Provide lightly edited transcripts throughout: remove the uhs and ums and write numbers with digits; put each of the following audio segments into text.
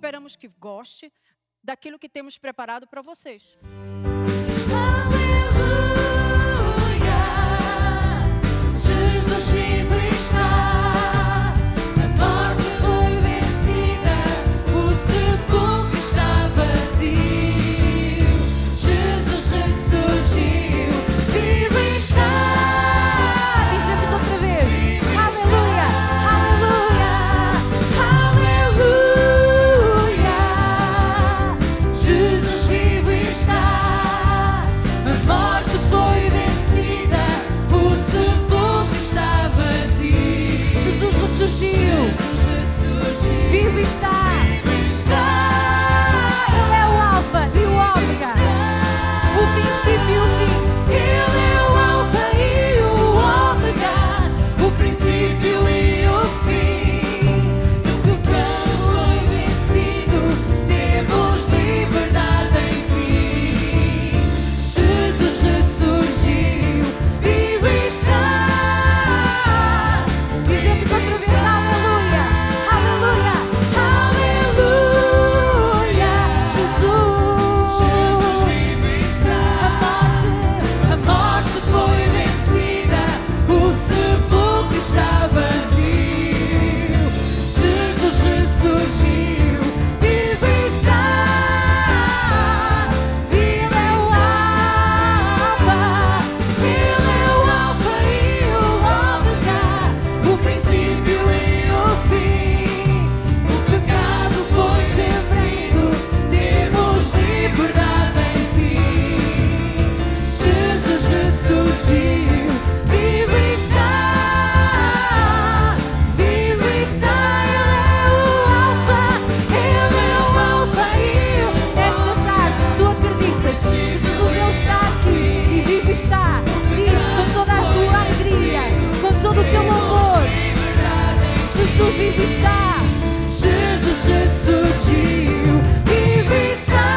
esperamos que goste daquilo que temos preparado para vocês. Jesus vivo está, a morte foi vencida, o sepulcro está vazio. Jesus ressurgiu, vivo está. Dizemos outra vez, aleluia, aleluia, aleluia. Jesus vivo está, a morte foi vencida, o sepulcro está vazio. Jesus ressurgiu, vivo está. Ele é o Alfa e o Ômega, o princípio e o fim. Ele é o Alfa e o Ômega, o princípio e o fim. O pecado foi vencido, temos liberdade enfim. Jesus ressurgiu, vivo está. Dizemos outra vez, aleluia, aleluia, aleluia. Jesus vivo está. A morte foi vencida, o sepulcro está vazio. Jesus ressurgiu, vivo está. Ele é o Alfa, ele é o Alfa e o Ômega, o princípio e o fim. O pecado foi vencido, temos liberdade enfim. Jesus ressurgiu, vivo está, vivo está. Ele é o Alfa e o Esta tarde, se tu acreditas que Jesus ele está aqui e vivo está, diz com toda a tua alegria, com todo o teu louvor, Jesus vivo está. Jesus ressurgiu, vivo está.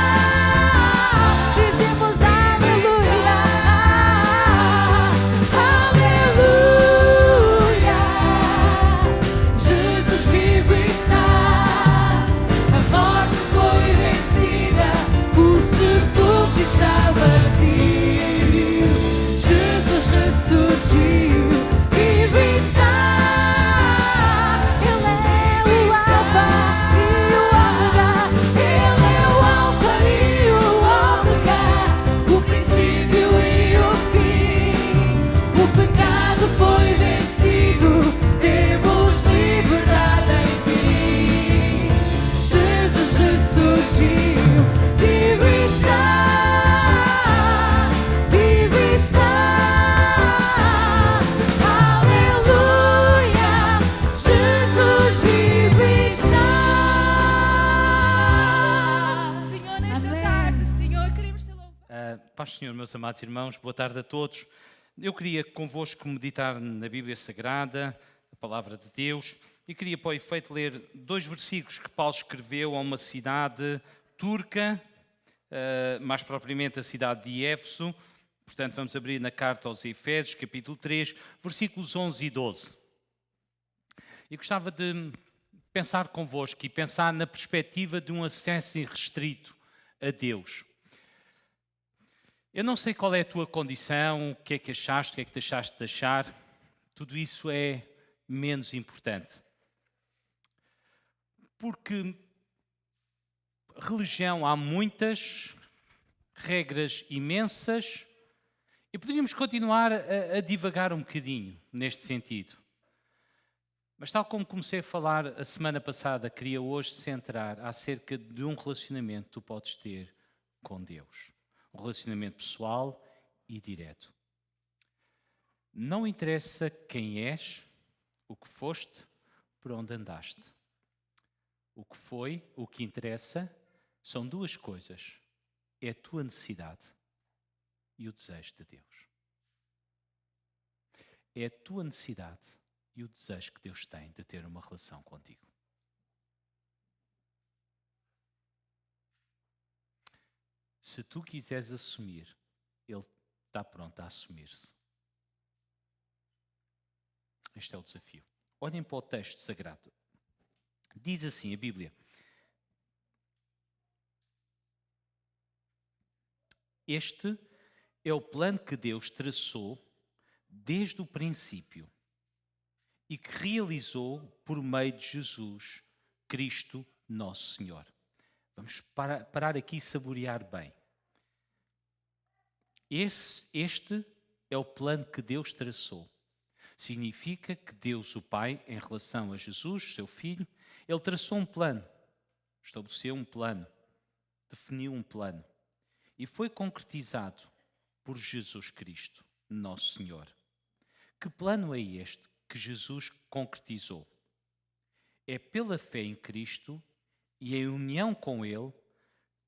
Dizemos aleluia, aleluia. Jesus vivo está. A morte foi vencida, o sepulcro está vazio. Jesus ressurgiu, vivo está. Ele é o Alfa e o Ômega, ele é o Alfa e o Ômega, o princípio e o fim. O pecado foi vencido, temos liberdade enfim. Jesus ressurgiu, vivo está, vivo está. Aleluia, Jesus vivo está. Senhor, nesta tarde, Senhor, queremos te louvar. Paz do Senhor, meus amados irmãos, boa tarde a todos. Eu queria convosco meditar na Bíblia Sagrada, a Palavra de Deus, e queria para o efeito ler 2 versículos que Paulo escreveu a uma cidade turca, mais propriamente a cidade de Éfeso. Portanto, vamos abrir na carta aos Efésios, capítulo 3, versículos 11 e 12. E gostava de pensar convosco e pensar na perspectiva de um acesso irrestrito a Deus. Eu não sei qual é a tua condição, o que é que achaste, o que é que deixaste de achar. Tudo isso é menos importante. Porque religião há muitas, regras imensas, e poderíamos continuar a divagar um bocadinho neste sentido. Mas tal como comecei a falar a semana passada, queria hoje centrar acerca de um relacionamento que tu podes ter com Deus. Um relacionamento pessoal e direto. Não interessa quem és, o que foste, por onde andaste. O que foi, o que interessa, são 2 coisas. É a tua necessidade e o desejo de Deus. É a tua necessidade e o desejo que Deus tem de ter uma relação contigo. Se tu quiseres assumir, Ele está pronto a assumir-se. Este é o desafio. Olhem para o texto sagrado. Diz assim a Bíblia: Este é o plano que Deus traçou desde o princípio e que realizou por meio de Jesus Cristo, nosso Senhor. Vamos parar aqui e saborear bem. Este é o plano que Deus traçou. Significa que Deus, o Pai, em relação a Jesus, seu Filho, Ele traçou um plano, estabeleceu um plano, definiu um plano e foi concretizado por Jesus Cristo, nosso Senhor. Que plano é este que Jesus concretizou? É pela fé em Cristo e em união com Ele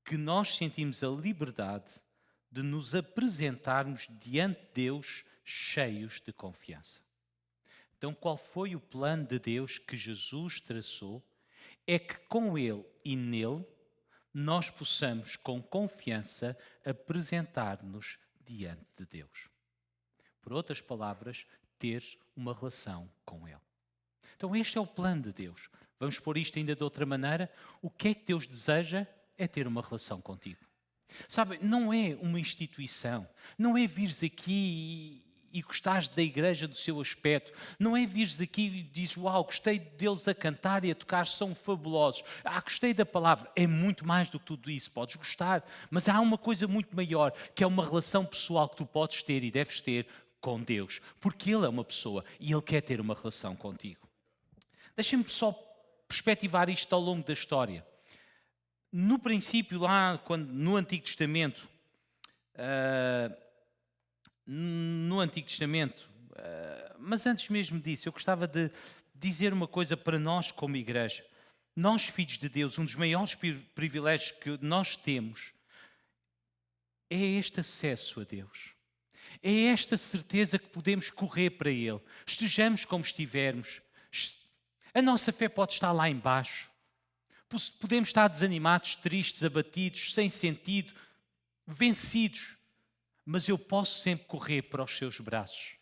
que nós sentimos a liberdade de nos apresentarmos diante de Deus cheios de confiança. Então, qual foi o plano de Deus que Jesus traçou? É que com Ele e nele nós possamos com confiança apresentar-nos diante de Deus. Por outras palavras, ter uma relação com Ele. Então este é o plano de Deus. Vamos pôr isto ainda de outra maneira. O que é que Deus deseja? É ter uma relação contigo. Sabe, não é uma instituição. Não é vires aqui e gostares da igreja, do seu aspecto. Não é vires aqui e dizes, uau, gostei deles a cantar e a tocar, são fabulosos. Gostei da palavra. É muito mais do que tudo isso. Podes gostar. Mas há uma coisa muito maior, que é uma relação pessoal que tu podes ter e deves ter com Deus. Porque Ele é uma pessoa e Ele quer ter uma relação contigo. Deixem-me só perspectivar isto ao longo da história. No princípio, lá no Antigo Testamento, mas antes mesmo disso, eu gostava de dizer uma coisa para nós como igreja. Nós, filhos de Deus, um dos maiores privilégios que nós temos é este acesso a Deus. É esta certeza que podemos correr para Ele. Estejamos como estivermos. A nossa fé pode estar lá embaixo. Podemos estar desanimados, tristes, abatidos, sem sentido, vencidos. Mas eu posso sempre correr para os seus braços.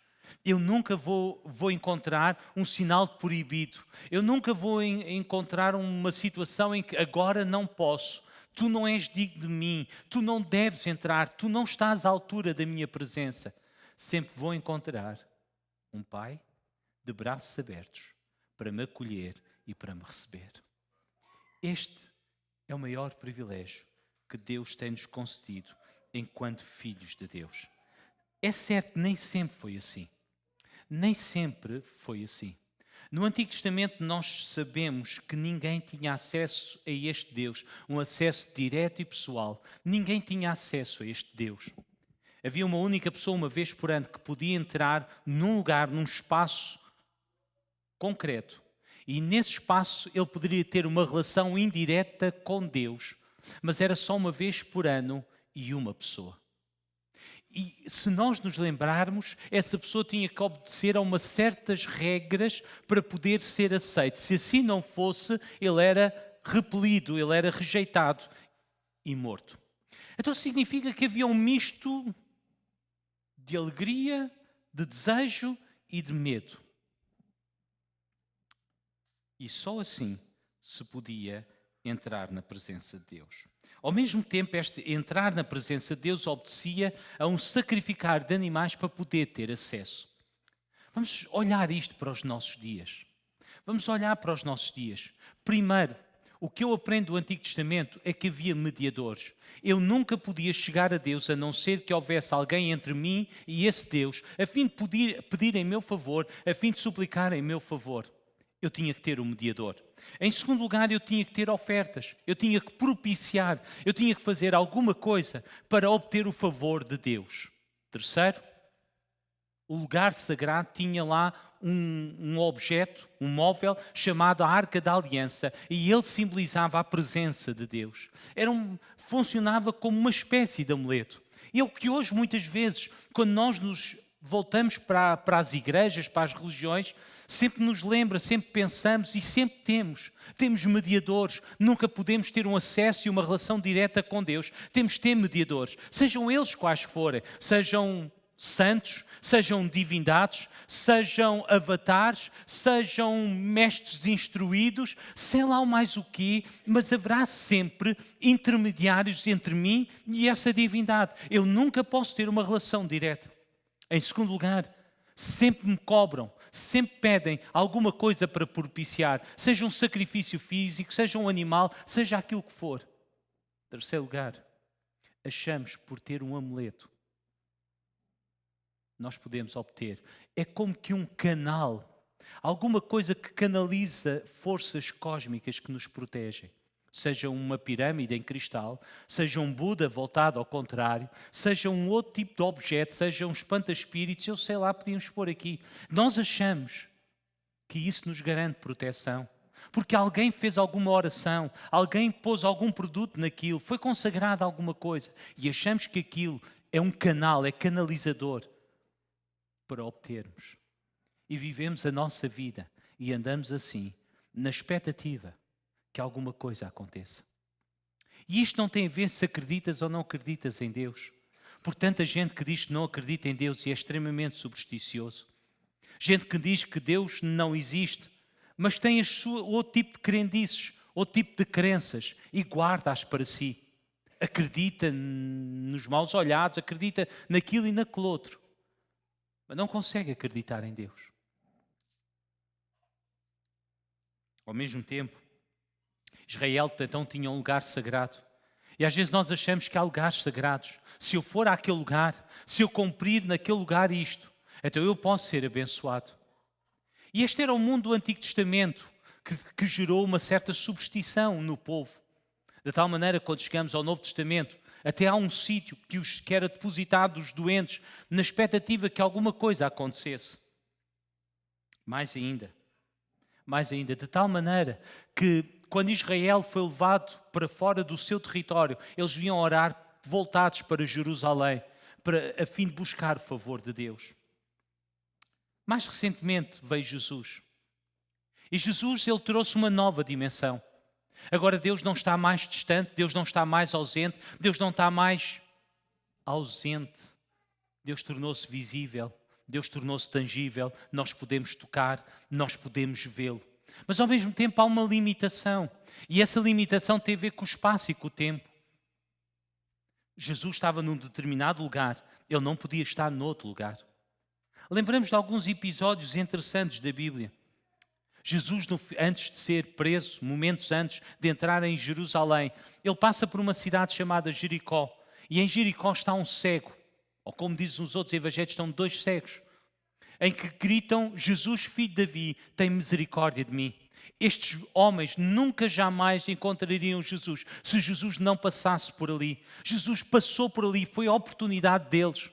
Eu nunca vou encontrar um sinal proibido. Eu nunca vou encontrar uma situação em que agora não posso. Tu não és digno de mim. Tu não deves entrar. Tu não estás à altura da minha presença. Sempre vou encontrar um Pai de braços abertos para me acolher e para me receber. Este é o maior privilégio que Deus tem-nos concedido enquanto filhos de Deus. É certo, nem sempre foi assim. Nem sempre foi assim. No Antigo Testamento nós sabemos que ninguém tinha acesso a este Deus, um acesso direto e pessoal. Ninguém tinha acesso a este Deus. Havia uma única pessoa, uma vez por ano, que podia entrar num lugar, num espaço concreto. E nesse espaço ele poderia ter uma relação indireta com Deus. Mas era só uma vez por ano e uma pessoa. E se nós nos lembrarmos, essa pessoa tinha que obedecer a umas certas regras para poder ser aceito. Se assim não fosse, ele era repelido, ele era rejeitado e morto. Então significa que havia um misto de alegria, de desejo e de medo. E só assim se podia entrar na presença de Deus. Ao mesmo tempo, este entrar na presença de Deus obedecia a um sacrificar de animais para poder ter acesso. Vamos olhar isto para os nossos dias. Vamos olhar para os nossos dias. Primeiro, o que eu aprendo do Antigo Testamento é que havia mediadores. Eu nunca podia chegar a Deus a não ser que houvesse alguém entre mim e esse Deus, a fim de pedir em meu favor, a fim de suplicar em meu favor. Eu tinha que ter um mediador. Em segundo lugar, eu tinha que ter ofertas. Eu tinha que propiciar. Eu tinha que fazer alguma coisa para obter o favor de Deus. Terceiro, o lugar sagrado tinha lá um objeto, um móvel, chamado a Arca da Aliança. E ele simbolizava a presença de Deus. Funcionava como uma espécie de amuleto. E é o que hoje, muitas vezes, quando nós nos voltamos para as igrejas, para as religiões, sempre nos lembra, sempre pensamos e sempre temos mediadores. Nunca podemos ter um acesso e uma relação direta com Deus. Temos de ter mediadores, sejam eles quais forem, sejam santos, sejam divindades, sejam avatares, sejam mestres instruídos, sei lá o mais o quê, mas haverá sempre intermediários entre mim e essa divindade. Eu nunca posso ter uma relação direta. Em segundo lugar, sempre me cobram, sempre pedem alguma coisa para propiciar, seja um sacrifício físico, seja um animal, seja aquilo que for. Em terceiro lugar, achamos por ter um amuleto nós podemos obter. É como que um canal, alguma coisa que canaliza forças cósmicas que nos protegem. Seja uma pirâmide em cristal, seja um Buda voltado ao contrário, seja um outro tipo de objeto, seja um espanta-espíritos, eu sei lá, podíamos pôr aqui. Nós achamos que isso nos garante proteção. Porque alguém fez alguma oração, alguém pôs algum produto naquilo, foi consagrado alguma coisa e achamos que aquilo é um canal, é canalizador para obtermos. E vivemos a nossa vida e andamos assim, na expectativa que alguma coisa aconteça. E isto não tem a ver se acreditas ou não acreditas em Deus. Por tanta gente que diz que não acredita em Deus e é extremamente supersticioso. Gente que diz que Deus não existe, mas tem outro tipo de crendices, outro tipo de crenças e guarda-as para si. Acredita nos maus olhados, acredita naquilo e naquele outro, mas não consegue acreditar em Deus. Ao mesmo tempo, Israel então tinha um lugar sagrado. E às vezes nós achamos que há lugares sagrados. Se eu for àquele lugar, se eu cumprir naquele lugar isto, então eu posso ser abençoado. E este era o mundo do Antigo Testamento que gerou uma certa superstição no povo. De tal maneira que quando chegamos ao Novo Testamento, até há um sítio que era depositado dos doentes na expectativa que alguma coisa acontecesse. Mais ainda, de tal maneira que quando Israel foi levado para fora do seu território, eles vinham orar voltados para Jerusalém, a fim de buscar o favor de Deus. Mais recentemente veio Jesus. E Jesus, ele trouxe uma nova dimensão. Agora Deus não está mais distante, Deus não está mais ausente, Deus não está mais ausente. Deus tornou-se visível, Deus tornou-se tangível, nós podemos tocar, nós podemos vê-lo. Mas ao mesmo tempo há uma limitação. E essa limitação tem a ver com o espaço e com o tempo. Jesus estava num determinado lugar, ele não podia estar noutro lugar. Lembramos de alguns episódios interessantes da Bíblia. Jesus, antes de ser preso, momentos antes de entrar em Jerusalém, ele passa por uma cidade chamada Jericó. E em Jericó está um cego, ou como dizem os outros evangelhos, estão 2 cegos, em que gritam: Jesus, filho de Davi, tem misericórdia de mim. Estes homens nunca jamais encontrariam Jesus se Jesus não passasse por ali. Jesus passou por ali, foi a oportunidade deles.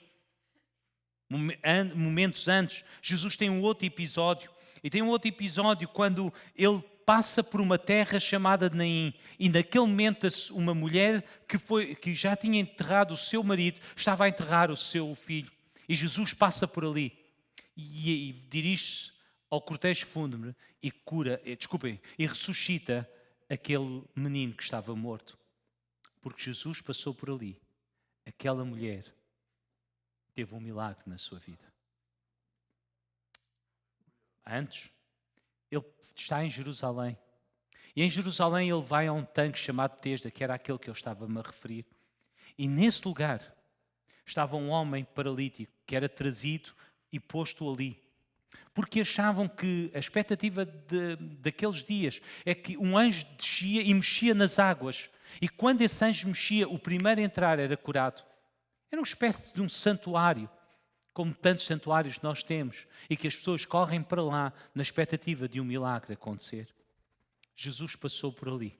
Momentos antes, Jesus tem um outro episódio. E tem um outro episódio quando ele passa por uma terra chamada de Naim. E naquele momento uma mulher que já tinha enterrado o seu marido, estava a enterrar o seu filho. E Jesus passa por ali e dirige-se ao cortejo fúnebre e ressuscita aquele menino que estava morto. Porque Jesus passou por ali. Aquela mulher teve um milagre na sua vida. Antes, ele está em Jerusalém. E em Jerusalém ele vai a um tanque chamado Betesda, que era aquele que eu estava-me a referir. E nesse lugar estava um homem paralítico que era trazido e posto ali. Porque achavam que a expectativa daqueles dias é que um anjo descia e mexia nas águas. E quando esse anjo mexia, o primeiro a entrar era curado. Era uma espécie de um santuário, como tantos santuários nós temos, e que as pessoas correm para lá na expectativa de um milagre acontecer. Jesus passou por ali,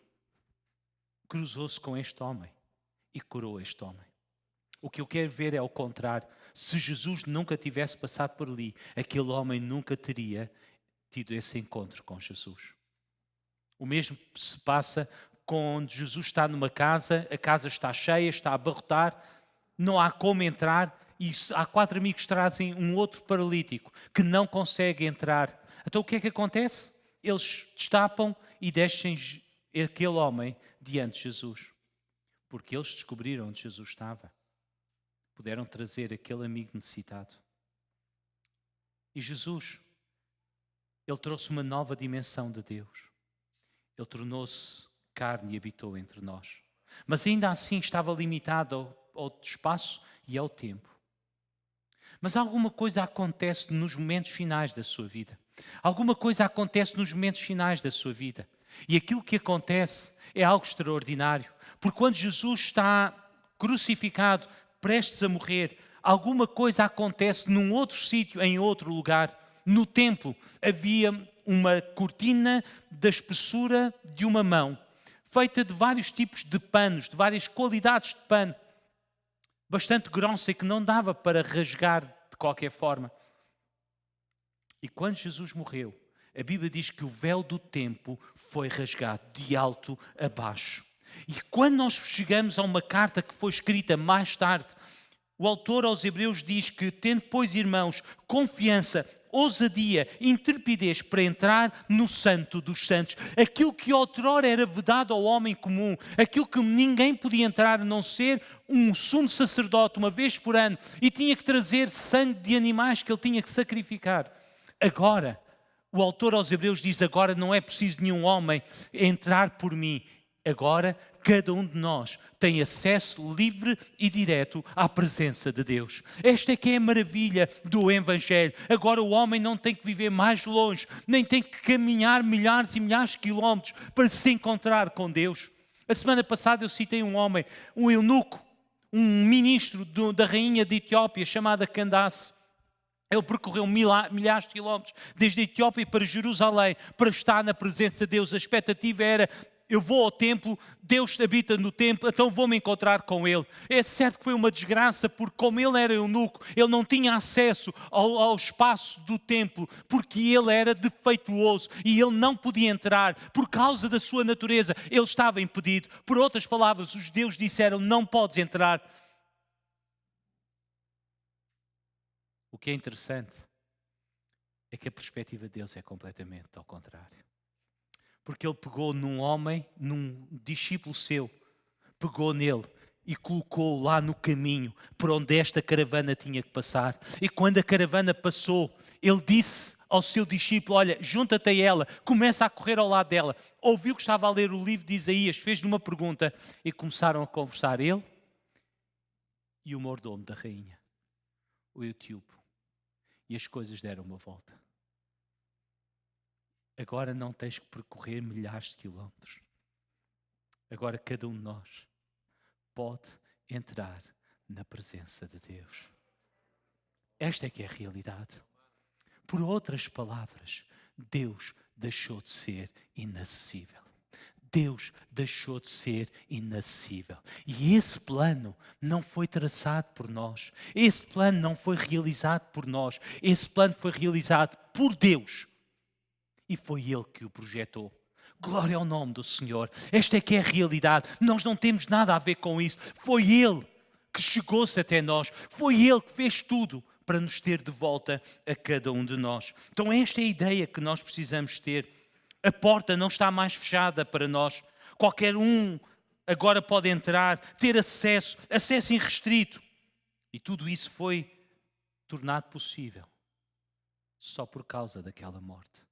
cruzou-se com este homem e curou este homem. O que eu quero ver é o contrário. Se Jesus nunca tivesse passado por ali, aquele homem nunca teria tido esse encontro com Jesus. O mesmo se passa quando Jesus está numa casa, a casa está cheia, está a abarrotar, não há como entrar, e há 4 amigos que trazem um outro paralítico que não consegue entrar. Então o que é que acontece? Eles destapam e deixam aquele homem diante de Jesus. Porque eles descobriram onde Jesus estava. puderam trazer aquele amigo necessitado. E Jesus, Ele trouxe uma nova dimensão de Deus. Ele tornou-se carne e habitou entre nós. Mas ainda assim estava limitado ao espaço e ao tempo. Mas alguma coisa acontece nos momentos finais da sua vida. Alguma coisa acontece nos momentos finais da sua vida. E aquilo que acontece é algo extraordinário. Porque quando Jesus está crucificado, prestes a morrer, alguma coisa acontece num outro sítio, em outro lugar. No templo havia uma cortina da espessura de uma mão, feita de vários tipos de panos, de várias qualidades de pano, bastante grossa e que não dava para rasgar de qualquer forma. E quando Jesus morreu, a Bíblia diz que o véu do templo foi rasgado de alto a baixo. E quando nós chegamos a uma carta que foi escrita mais tarde, o autor aos Hebreus diz que, tendo, pois, irmãos, confiança, ousadia, intrepidez para entrar no Santo dos Santos, aquilo que outrora era vedado ao homem comum, aquilo que ninguém podia entrar a não ser um sumo sacerdote uma vez por ano e tinha que trazer sangue de animais que ele tinha que sacrificar. Agora, o autor aos Hebreus diz, agora não é preciso nenhum homem entrar por mim. Agora, cada um de nós tem acesso livre e direto à presença de Deus. Esta é que é a maravilha do Evangelho. Agora o homem não tem que viver mais longe, nem tem que caminhar milhares e milhares de quilómetros para se encontrar com Deus. A semana passada eu citei um homem, um eunuco, um ministro da rainha de Etiópia, chamada Candace. Ele percorreu milhares de quilómetros, desde a Etiópia para Jerusalém, para estar na presença de Deus. A expectativa era, eu vou ao templo, Deus habita no templo, então vou-me encontrar com Ele. É certo que foi uma desgraça, porque como ele era eunuco, ele não tinha acesso ao espaço do templo, porque ele era defeituoso e ele não podia entrar, por causa da sua natureza, ele estava impedido. Por outras palavras, os judeus disseram, não podes entrar. O que é interessante é que a perspectiva de Deus é completamente ao contrário. Porque ele pegou num homem, num discípulo seu, pegou nele e colocou lá no caminho por onde esta caravana tinha que passar. E quando a caravana passou, ele disse ao seu discípulo, olha, junta-te a ela, começa a correr ao lado dela. Ouviu que estava a ler o livro de Isaías, fez-lhe uma pergunta e começaram a conversar ele e o mordomo da rainha, o etíope. E as coisas deram uma volta. Agora não tens que percorrer milhares de quilómetros. Agora cada um de nós pode entrar na presença de Deus. Esta é que é a realidade. Por outras palavras, Deus deixou de ser inacessível. Deus deixou de ser inacessível. E esse plano não foi traçado por nós. Esse plano não foi realizado por nós. Esse plano foi realizado por Deus. E foi Ele que o projetou. Glória ao nome do Senhor. Esta é que é a realidade. Nós não temos nada a ver com isso. Foi Ele que chegou-se até nós. Foi Ele que fez tudo para nos ter de volta a cada um de nós. Então esta é a ideia que nós precisamos ter. A porta não está mais fechada para nós. Qualquer um agora pode entrar, ter acesso irrestrito. E tudo isso foi tornado possível só por causa daquela morte.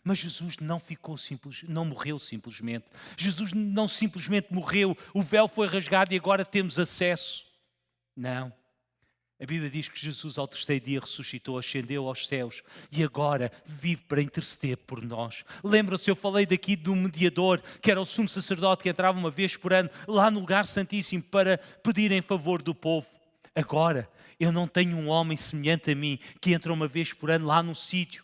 Mas Jesus não não morreu simplesmente. Jesus não simplesmente morreu, o véu foi rasgado e agora temos acesso. Não. A Bíblia diz que Jesus ao terceiro dia ressuscitou, ascendeu aos céus e agora vive para interceder por nós. Lembram-se, eu falei daqui do mediador, que era o sumo sacerdote que entrava uma vez por ano lá no lugar santíssimo para pedir em favor do povo. Agora, eu não tenho um homem semelhante a mim que entra uma vez por ano lá num sítio.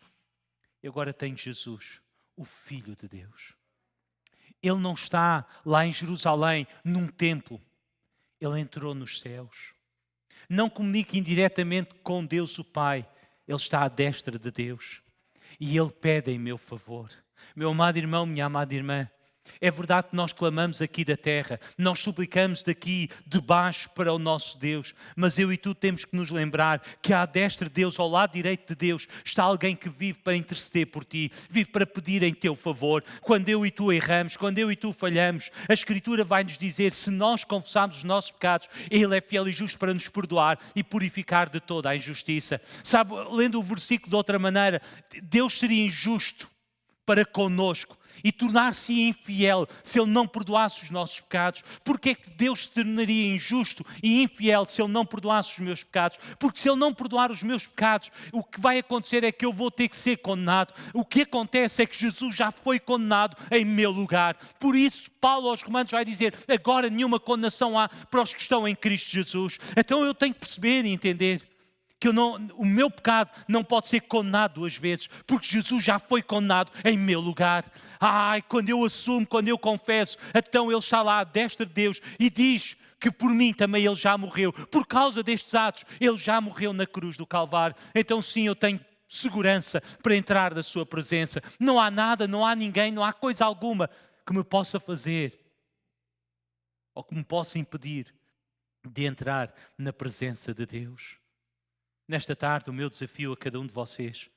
Eu agora tenho Jesus, o Filho de Deus. Ele não está lá em Jerusalém, num templo. Ele entrou nos céus. Não comunica indiretamente com Deus o Pai. Ele está à destra de Deus. E Ele pede em meu favor. Meu amado irmão, minha amada irmã, É verdade que nós clamamos aqui da terra, nós suplicamos daqui de baixo para o nosso Deus, mas eu e tu temos que nos lembrar que à destra de Deus, ao lado direito de Deus, está alguém que vive para interceder por ti, vive para pedir em teu favor. Quando eu e tu erramos, quando eu e tu falhamos, a Escritura vai nos dizer, se nós confessarmos os nossos pecados, Ele é fiel e justo para nos perdoar e purificar de toda a injustiça. Sabe, lendo o versículo de outra maneira, Deus seria injusto para conosco e tornar-se infiel se Ele não perdoasse os nossos pecados. Porque é que Deus se tornaria injusto e infiel se Ele não perdoasse os meus pecados? Porque se Ele não perdoar os meus pecados, o que vai acontecer é que eu vou ter que ser condenado. O que acontece é que Jesus já foi condenado em meu lugar. Por isso, Paulo aos Romanos vai dizer, agora nenhuma condenação há para os que estão em Cristo Jesus. Então eu tenho que perceber e entender que o meu pecado não pode ser condenado duas vezes, porque Jesus já foi condenado em meu lugar. Ai, quando eu assumo, quando eu confesso, então Ele está lá à destra de Deus e diz que por mim também Ele já morreu. Por causa destes atos, Ele já morreu na cruz do Calvário. Então sim, eu tenho segurança para entrar na sua presença. Não há nada, não há ninguém, não há coisa alguma que me possa fazer ou que me possa impedir de entrar na presença de Deus. Nesta tarde, o meu desafio a cada um de vocês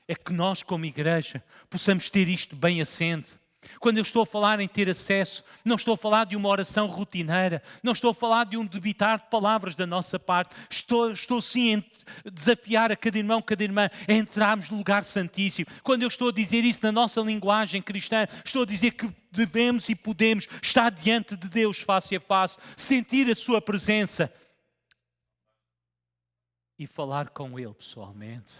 é que nós, como igreja, possamos ter isto bem assente. Quando eu estou a falar em ter acesso, não estou a falar de uma oração rotineira, não estou a falar de um debitar de palavras da nossa parte. Estou sim a desafiar a cada irmão, cada irmã, a entrarmos no lugar santíssimo. Quando eu estou a dizer isso na nossa linguagem cristã, estou a dizer que devemos e podemos estar diante de Deus face a face, sentir a sua presença e falar com Ele pessoalmente.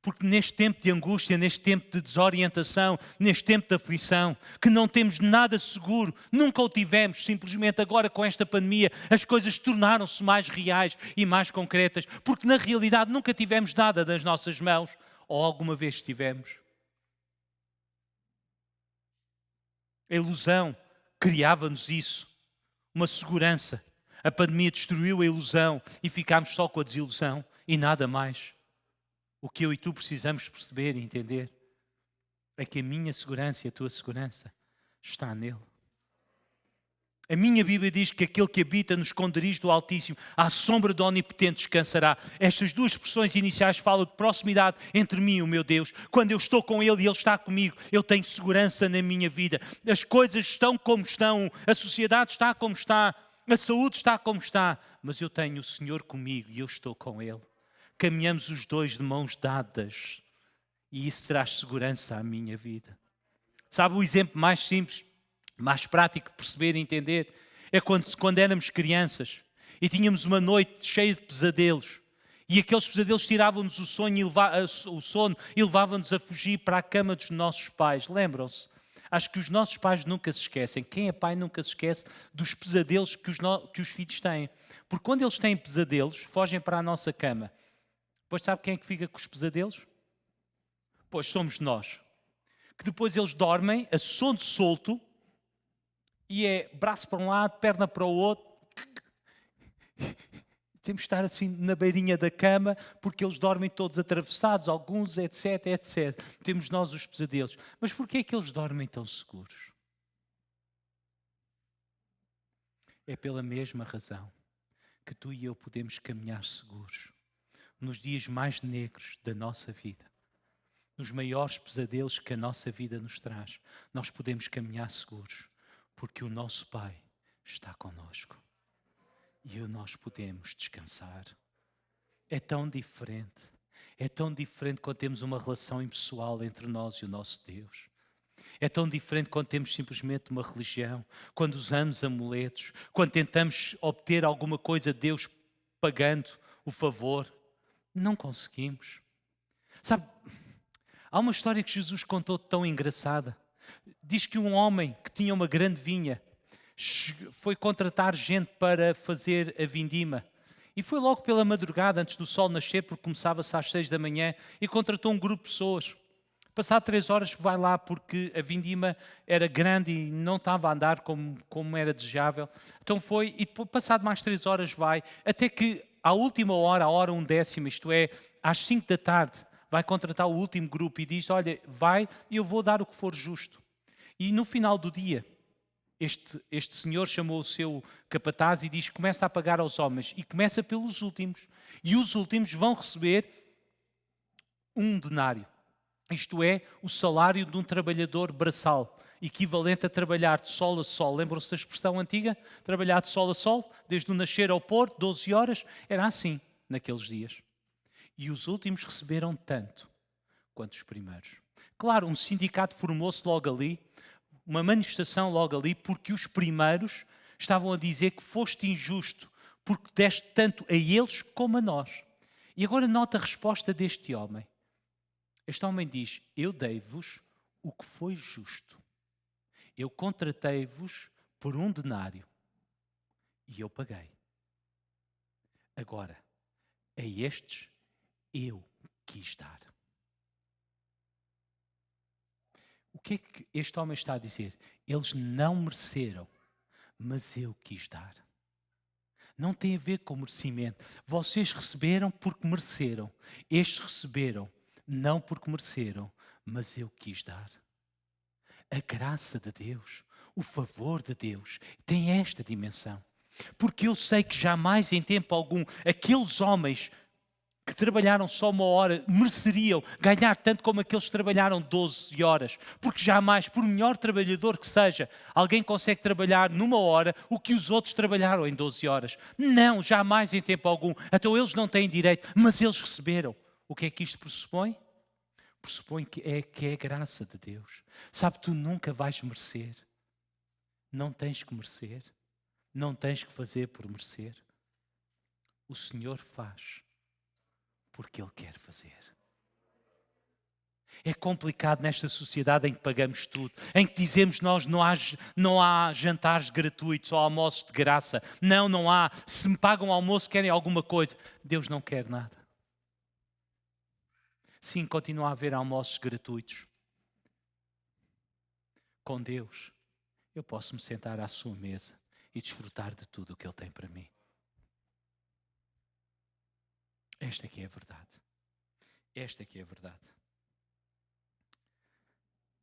Porque neste tempo de angústia, neste tempo de desorientação, neste tempo de aflição, que não temos nada seguro, nunca o tivemos, simplesmente agora com esta pandemia as coisas tornaram-se mais reais e mais concretas, porque na realidade nunca tivemos nada nas nossas mãos, ou alguma vez tivemos. A ilusão criava-nos isso, uma segurança. A pandemia destruiu a ilusão e ficámos só com a desilusão e nada mais. O que eu e tu precisamos perceber e entender é que a minha segurança e a tua segurança está nele. A minha Bíblia diz que aquele que habita nos esconderijos do Altíssimo, à sombra do Onipotente descansará. Estas duas expressões iniciais falam de proximidade entre mim e o meu Deus. Quando eu estou com Ele e Ele está comigo, eu tenho segurança na minha vida. As coisas estão como estão, a sociedade está como está, a saúde está como está, mas eu tenho o Senhor comigo e eu estou com Ele. Caminhamos os dois de mãos dadas e isso traz segurança à minha vida. Sabe o exemplo mais simples, mais prático de perceber e entender? É quando éramos crianças e tínhamos uma noite cheia de pesadelos e aqueles pesadelos tiravam-nos o sono e levavam-nos a fugir para a cama dos nossos pais. Lembram-se? Acho que os nossos pais nunca se esquecem. Quem é pai nunca se esquece dos pesadelos que os filhos têm. Porque quando eles têm pesadelos, fogem para a nossa cama. Pois sabe quem é que fica com os pesadelos? Pois somos nós. Que depois eles dormem a sono solto e é braço para um lado, perna para o outro. Temos de estar assim na beirinha da cama porque eles dormem todos atravessados, alguns, etc, etc. Temos nós os pesadelos. Mas porquê é que eles dormem tão seguros? É pela mesma razão que tu e eu podemos caminhar seguros nos dias mais negros da nossa vida, nos maiores pesadelos que a nossa vida nos traz. Nós podemos caminhar seguros porque o nosso Pai está connosco. E nós podemos descansar. É tão diferente. É tão diferente quando temos uma relação impessoal entre nós e o nosso Deus. É tão diferente quando temos simplesmente uma religião, quando usamos amuletos, quando tentamos obter alguma coisa de Deus pagando o favor. Não conseguimos. Sabe, há uma história que Jesus contou tão engraçada. Diz que um homem que tinha uma grande vinha foi contratar gente para fazer a vindima. E foi logo pela madrugada, antes do sol nascer, porque começava-se às 6 da manhã, e contratou um grupo de pessoas. Passado 3 horas vai lá, porque a vindima era grande e não estava a andar como era desejável. Então foi, e depois, passado mais 3 horas vai, até que à última hora, a hora 1/10, isto é, às 5 da tarde, vai contratar o último grupo e diz, olha, vai e eu vou dar o que for justo. E no final do dia, este senhor chamou o seu capataz e diz, começa a pagar aos homens e começa pelos últimos. E os últimos vão receber 1 denário. Isto é o salário de um trabalhador braçal, equivalente a trabalhar de sol a sol. Lembram-se da expressão antiga? Trabalhar de sol a sol, desde o nascer ao pôr, 12 horas. Era assim naqueles dias. E os últimos receberam tanto quanto os primeiros. Claro, um sindicato formou-se logo ali, uma manifestação logo ali, porque os primeiros estavam a dizer que foste injusto, porque deste tanto a eles como a nós. E agora nota a resposta deste homem. Este homem diz, eu dei-vos o que foi justo. Eu contratei-vos por 1 denário e eu paguei. Agora, a estes eu quis dar. O que é que este homem está a dizer? Eles não mereceram, mas eu quis dar. Não tem a ver com merecimento. Vocês receberam porque mereceram. Estes receberam não porque mereceram, mas eu quis dar. A graça de Deus, o favor de Deus, tem esta dimensão. Porque eu sei que jamais em tempo algum aqueles homens que trabalharam só 1 hora mereceriam ganhar tanto como aqueles que trabalharam 12 horas. Porque jamais, por melhor trabalhador que seja, alguém consegue trabalhar numa hora o que os outros trabalharam em 12 horas. Não, jamais em tempo algum. Então eles não têm direito, mas eles receberam. O que é que isto pressupõe? Pressupõe que é a graça de Deus. Sabe, tu nunca vais merecer. Não tens que merecer. Não tens que fazer por merecer. O Senhor faz porque Ele quer fazer. É complicado nesta sociedade em que pagamos tudo, em que dizemos nós não há jantares gratuitos ou almoços de graça. Não há. Se me pagam almoço, querem alguma coisa. Deus não quer nada. Sim, continua a haver almoços gratuitos. Com Deus, eu posso me sentar à sua mesa e desfrutar de tudo o que Ele tem para mim. Esta que é a verdade. Esta que é a verdade.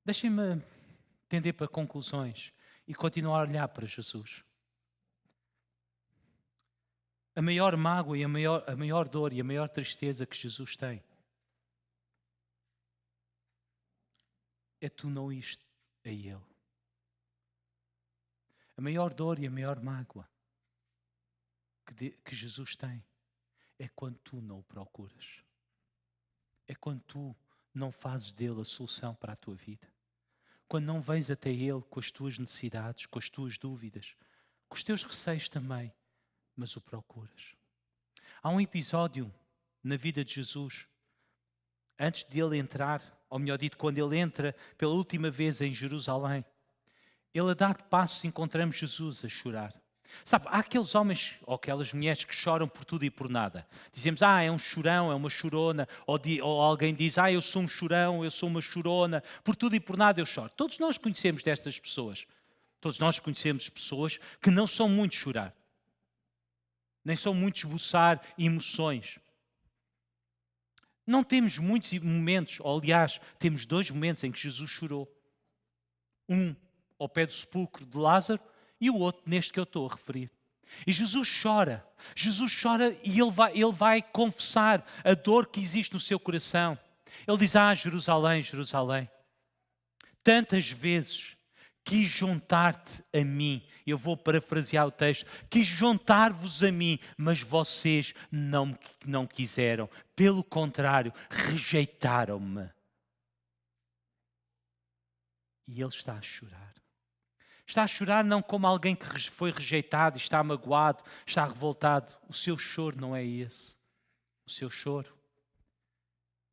Deixem-me tender para conclusões e continuar a olhar para Jesus. A maior mágoa e a maior dor e a maior tristeza que Jesus tem é tu não ires a Ele. A maior dor e a maior mágoa que Jesus tem é quando tu não o procuras. É quando tu não fazes dele a solução para a tua vida. Quando não vens até Ele com as tuas necessidades, com as tuas dúvidas, com os teus receios também, mas o procuras. Há um episódio na vida de Jesus, antes de Ele entrar, ou melhor dito, quando Ele entra pela última vez em Jerusalém, Ele a dar passos encontramos Jesus a chorar. Sabe, há aqueles homens ou aquelas mulheres que choram por tudo e por nada. Dizemos, é um chorão, é uma chorona. Ou alguém diz, eu sou um chorão, eu sou uma chorona. Por tudo e por nada eu choro. Todos nós conhecemos destas pessoas. Todos nós conhecemos pessoas que não são muito chorar. Nem são muito esboçar emoções. Não temos muitos momentos, ou aliás, temos 2 momentos em que Jesus chorou. Um ao pé do sepulcro de Lázaro, e o outro neste que eu estou a referir. E Jesus chora e ele vai confessar a dor que existe no seu coração. Ele diz, Jerusalém, Jerusalém, tantas vezes quis juntar-te a mim. Eu vou parafrasear o texto. Quis juntar-vos a mim, mas vocês não quiseram. Pelo contrário, rejeitaram-me. E ele está a chorar. Está a chorar não como alguém que foi rejeitado, está magoado, está revoltado. O seu choro não é esse. O seu choro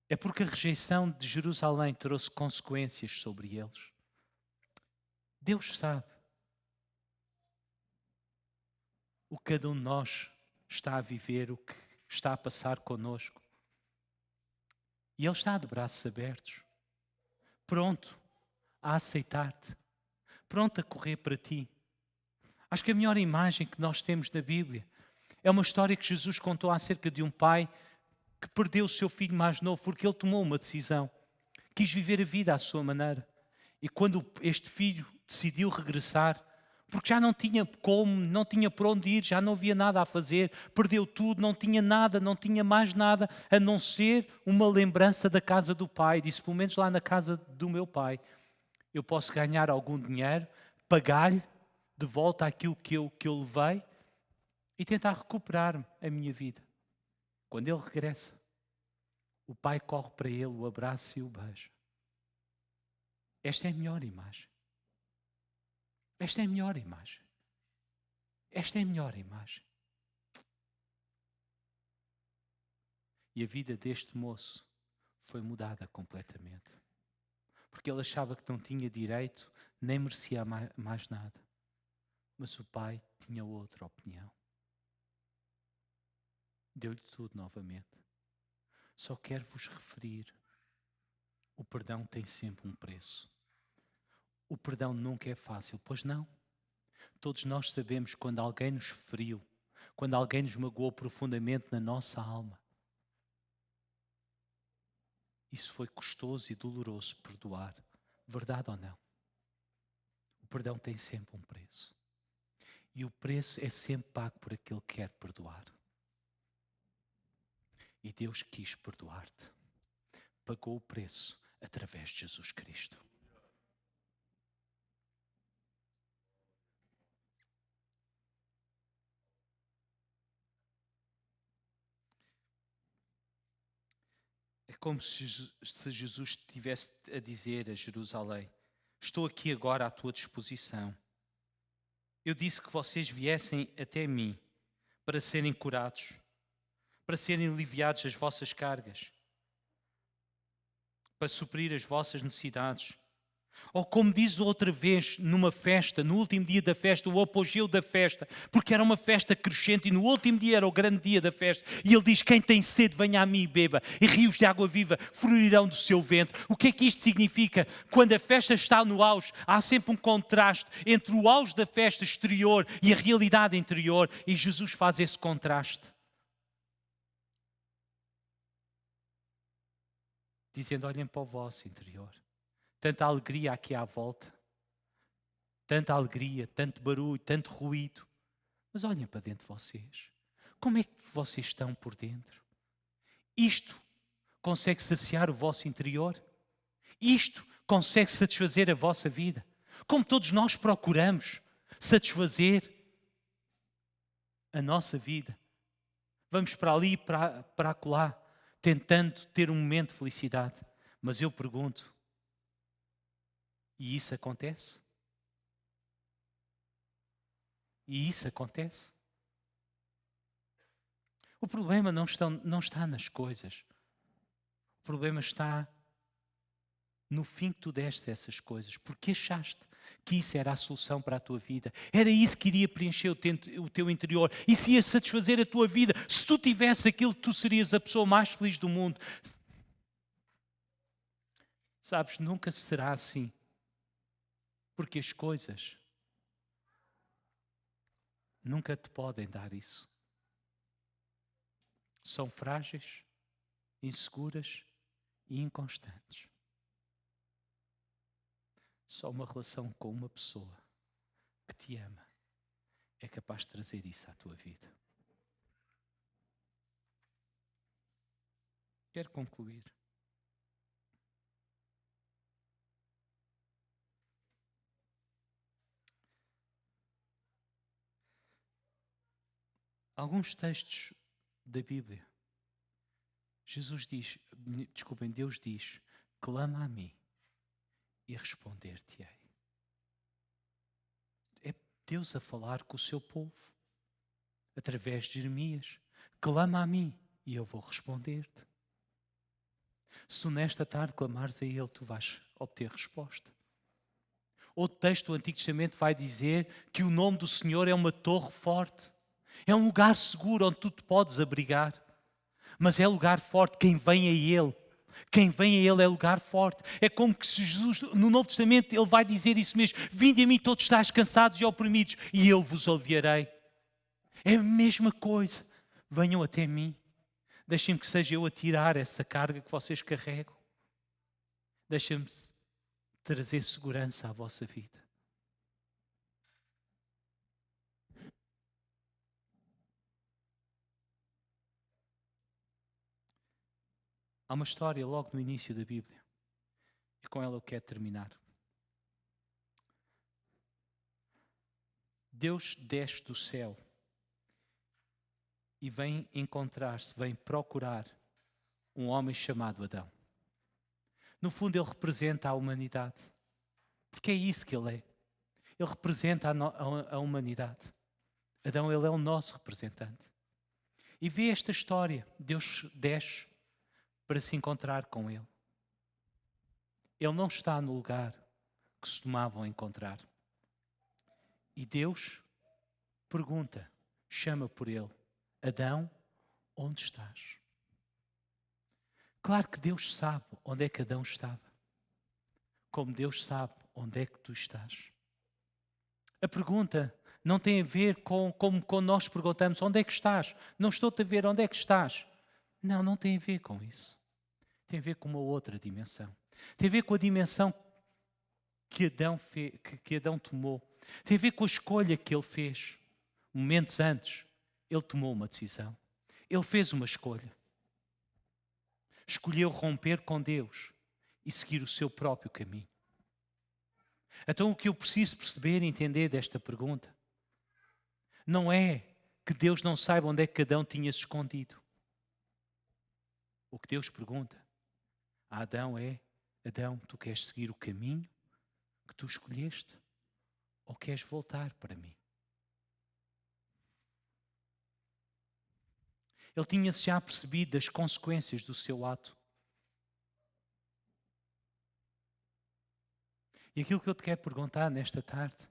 é porque a rejeição de Jerusalém trouxe consequências sobre eles. Deus sabe o que cada um de nós está a viver, o que está a passar connosco. E Ele está de braços abertos, pronto a aceitar-te, pronto a correr para ti. Acho que a melhor imagem que nós temos na Bíblia é uma história que Jesus contou acerca de um pai que perdeu o seu filho mais novo porque ele tomou uma decisão. Quis viver a vida à sua maneira. E quando este filho decidiu regressar, porque já não tinha como, não tinha por onde ir, já não havia nada a fazer, perdeu tudo, não tinha nada, não tinha mais nada, a não ser uma lembrança da casa do pai. Disse, pelo menos lá na casa do meu pai, eu posso ganhar algum dinheiro, pagar-lhe de volta aquilo que eu levei e tentar recuperar a minha vida. Quando ele regressa, o pai corre para ele, o abraça e o beija. Esta é a melhor imagem. Esta é a melhor imagem. Esta é a melhor imagem. E a vida deste moço foi mudada completamente. Porque ele achava que não tinha direito, nem merecia mais nada. Mas o pai tinha outra opinião. Deu-lhe tudo novamente. Só quero vos referir, o perdão tem sempre um preço. O perdão nunca é fácil, pois não. Todos nós sabemos quando alguém nos feriu, quando alguém nos magoou profundamente na nossa alma. Isso foi custoso e doloroso perdoar, verdade ou não? O perdão tem sempre um preço. E o preço é sempre pago por aquele que quer perdoar. E Deus quis perdoar-te. Pagou o preço através de Jesus Cristo. É como se Jesus estivesse a dizer a Jerusalém, estou aqui agora à tua disposição. Eu disse que vocês viessem até mim para serem curados, para serem aliviados as vossas cargas, para suprir as vossas necessidades. Ou como diz outra vez numa festa, no último dia da festa, o apogeu da festa, porque era uma festa crescente e no último dia era o grande dia da festa. E ele diz, quem tem sede venha a mim e beba, e rios de água viva fluirão do seu ventre. O que é que isto significa? Quando a festa está no auge, há sempre um contraste entre o auge da festa exterior e a realidade interior, e Jesus faz esse contraste. Dizendo, olhem para o vosso interior. Tanta alegria aqui à volta. Tanta alegria, tanto barulho, tanto ruído. Mas olhem para dentro de vocês. Como é que vocês estão por dentro? Isto consegue saciar o vosso interior? Isto consegue satisfazer a vossa vida? Como todos nós procuramos satisfazer a nossa vida. Vamos para ali e para acolá, tentando ter um momento de felicidade. Mas eu pergunto, e isso acontece? E isso acontece? O problema não está nas coisas. O problema está no fim que tu deste essas coisas. Porque achaste que isso era a solução para a tua vida. Era isso que iria preencher o teu interior. Isso ia satisfazer a tua vida. Se tu tivesse aquilo, tu serias a pessoa mais feliz do mundo. Sabes, nunca será assim. Porque as coisas nunca te podem dar isso. São frágeis, inseguras e inconstantes. Só uma relação com uma pessoa que te ama é capaz de trazer isso à tua vida. Quero concluir. Alguns textos da Bíblia, Deus diz, clama a mim e responder-te-ei. É Deus a falar com o seu povo, através de Jeremias. Clama a mim e eu vou responder-te. Se tu nesta tarde clamares a Ele, tu vais obter resposta. Outro texto do Antigo Testamento vai dizer que o nome do Senhor é uma torre forte. É um lugar seguro onde tu te podes abrigar. Mas é lugar forte quem vem a Ele. Quem vem a Ele é lugar forte. É como que se Jesus, no Novo Testamento, Ele vai dizer isso mesmo. Vinde a mim todos estáis cansados e oprimidos e eu vos aliviarei. É a mesma coisa. Venham até mim. Deixem-me que seja eu a tirar essa carga que vocês carregam. Deixem-me trazer segurança à vossa vida. Há uma história logo no início da Bíblia. E com ela eu quero terminar. Deus desce do céu e vem encontrar-se, vem procurar um homem chamado Adão. No fundo, ele representa a humanidade. Porque é isso que ele é. Ele representa a humanidade. Adão, ele é o nosso representante. E vê esta história. Deus desce para se encontrar com ele. Ele não está no lugar que se tomavam a encontrar. E Deus pergunta, chama por ele, Adão, onde estás? Claro que Deus sabe onde é que Adão estava. Como Deus sabe onde é que tu estás. A pergunta não tem a ver com como quando nós perguntamos, onde é que estás? Não estou-te a ver, onde é que estás? Não, não tem a ver com isso. Tem a ver com uma outra dimensão. Tem a ver com a dimensão que Adão tomou. Tem a ver com a escolha que ele fez. Momentos antes, ele tomou uma decisão. Ele fez uma escolha. Escolheu romper com Deus e seguir o seu próprio caminho. Então o que eu preciso perceber e entender desta pergunta não é que Deus não saiba onde é que Adão tinha se escondido. O que Deus pergunta a Adão é, Adão, tu queres seguir o caminho que tu escolheste ou queres voltar para mim? Ele tinha-se já percebido das consequências do seu ato. E aquilo que eu te quero perguntar nesta tarde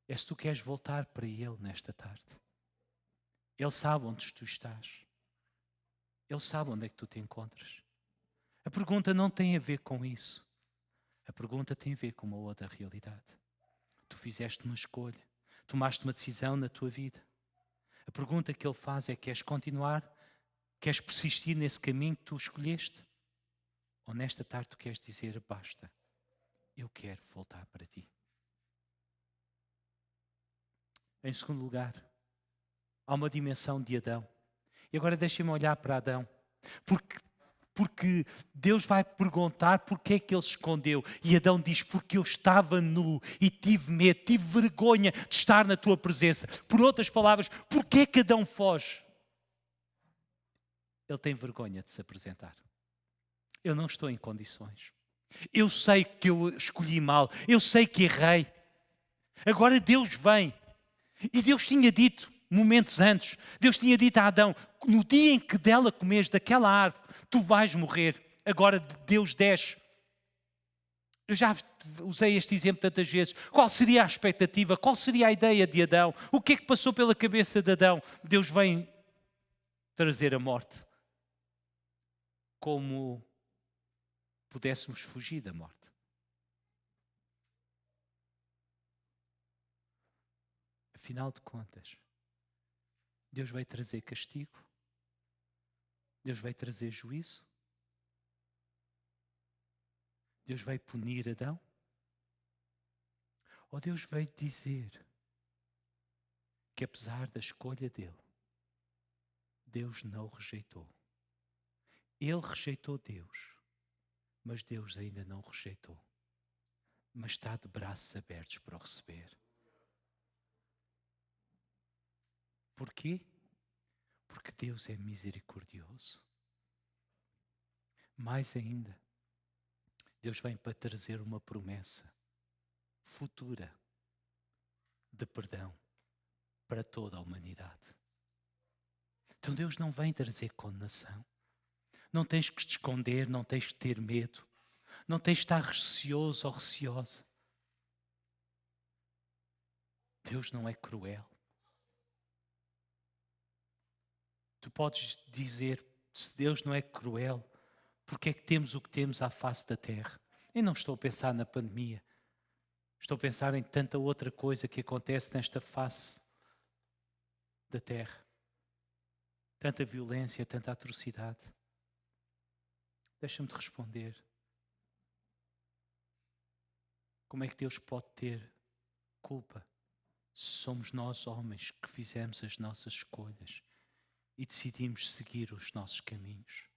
é se tu queres voltar para Ele nesta tarde. Ele sabe onde tu estás. Ele sabe onde é que tu te encontras. A pergunta não tem a ver com isso. A pergunta tem a ver com uma outra realidade. Tu fizeste uma escolha. Tomaste uma decisão na tua vida. A pergunta que Ele faz é, queres continuar? Queres persistir nesse caminho que tu escolheste? Ou nesta tarde tu queres dizer, basta, eu quero voltar para ti. Em segundo lugar, há uma dimensão de Adão. E agora deixem-me olhar para Adão. Porque Deus vai perguntar porque é que ele se escondeu. E Adão diz, porque eu estava nu e tive medo, tive vergonha de estar na tua presença. Por outras palavras, porque é que Adão foge? Ele tem vergonha de se apresentar. Eu não estou em condições. Eu sei que eu escolhi mal. Eu sei que errei. Agora Deus vem. E Deus tinha dito, momentos antes, Deus tinha dito a Adão, no dia em que dela comeres daquela árvore, tu vais morrer. Agora Deus desce. Eu já usei este exemplo tantas vezes. Qual seria a expectativa? Qual seria a ideia de Adão? O que é que passou pela cabeça de Adão? Deus vem trazer a morte. Como pudéssemos fugir da morte. Afinal de contas, Deus veio trazer castigo? Deus veio trazer juízo? Deus veio punir Adão? Ou Deus veio dizer que apesar da escolha dele, Deus não o rejeitou? Ele rejeitou Deus, mas Deus ainda não o rejeitou. Mas está de braços abertos para o receber. Porquê? Porque Deus é misericordioso. Mais ainda, Deus vem para trazer uma promessa futura de perdão para toda a humanidade. Então Deus não vem trazer condenação. Não tens que te esconder, não tens que ter medo. Não tens que estar receoso ou receosa. Deus não é cruel. Tu podes dizer, se Deus não é cruel, porque é que temos o que temos à face da terra? Eu não estou a pensar na pandemia. Estou a pensar em tanta outra coisa que acontece nesta face da terra. tanta violência, tanta atrocidade. Deixa-me te responder. Como é que Deus pode ter culpa se somos nós homens que fizemos as nossas escolhas e decidimos seguir os nossos caminhos?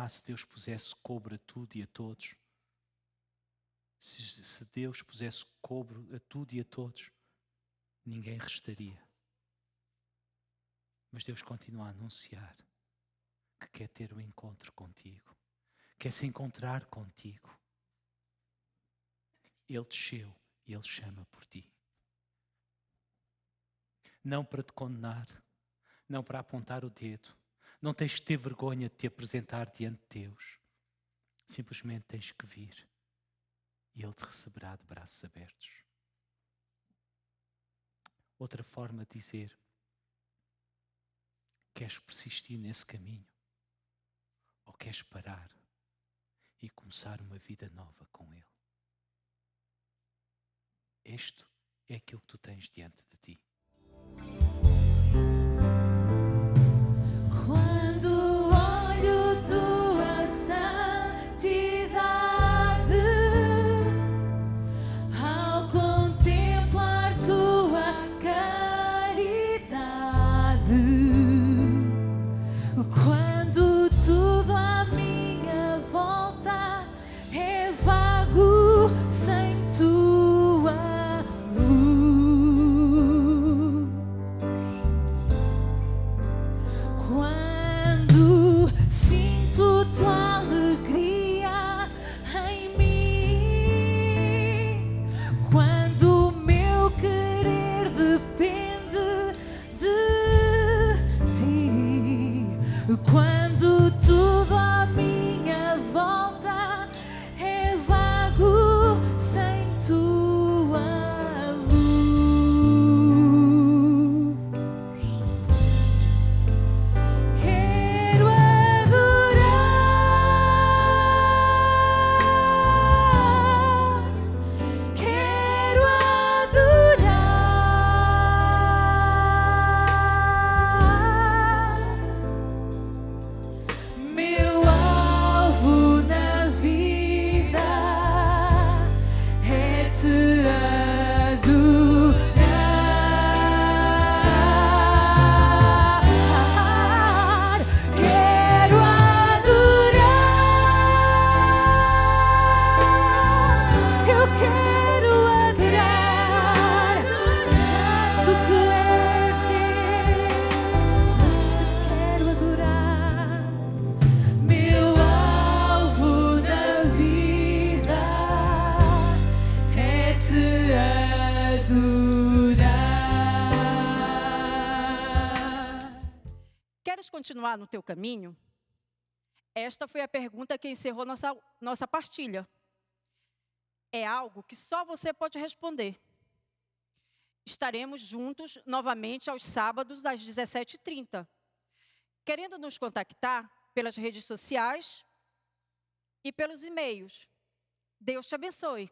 Se Deus pusesse cobro a tudo e a todos, se Deus pusesse cobro a tudo e a todos, ninguém restaria. Mas Deus continua a anunciar que quer ter um encontro contigo, quer se encontrar contigo. Ele desceu e Ele chama por ti. Não para te condenar, não para apontar o dedo. Não tens que ter vergonha de te apresentar diante de Deus. Simplesmente tens que vir e Ele te receberá de braços abertos. Outra forma de dizer: queres persistir nesse caminho? Ou queres parar e começar uma vida nova com Ele? Isto é aquilo que tu tens diante de ti. Quando olho tua santidade, ao contemplar tua caridade, quando tudo à minha volta é vago sem tua luz, quando sinto tua alegria em mim, quando o meu querer depende de ti, quando tudo à minha volta é vago sem tua luz. Quero adorar, quero adorar. Meu alvo na vida é te adorar. Quero adorar, eu quero adorar. Santo tu és Deus, quero adorar. Meu alvo na vida é te adorar. Queres continuar no teu caminho? Esta foi a pergunta que encerrou nossa partilha. É algo que só você pode responder. Estaremos juntos novamente aos sábados às 17h30. Querendo nos contactar pelas redes sociais e pelos e-mails. Deus te abençoe.